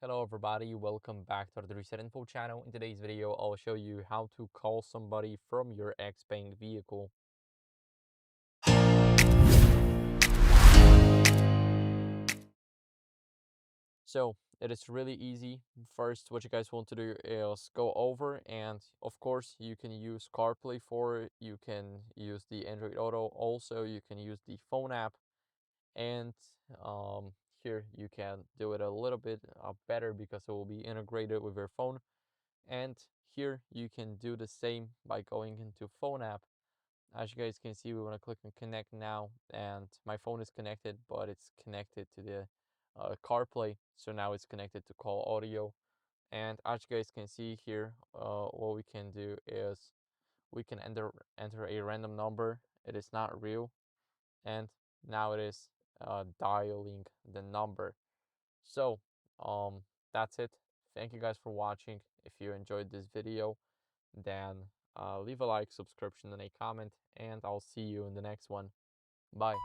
Hello everybody, welcome back to the Reset Info channel. In today's video, I'll show you how to call somebody from your XPeng vehicle. So it is really easy. First, what you guys want to do is go over, and of course you can use CarPlay for it. You can use the Android Auto. Also, you can use the phone app, and here you can do it a little bit better because it will be integrated with your phone. And here you can do the same by going into phone app. As you guys can see, we want to click on connect now, and my phone is connected, but it's connected to the CarPlay, so now it's connected to call audio. And as you guys can see here, what we can do is we can enter a random number. It is not real, and now it is dialing the number. So that's it. Thank you guys for watching. If you enjoyed this video, then leave a like, subscription, and a comment, and I'll see you in the next one. Bye.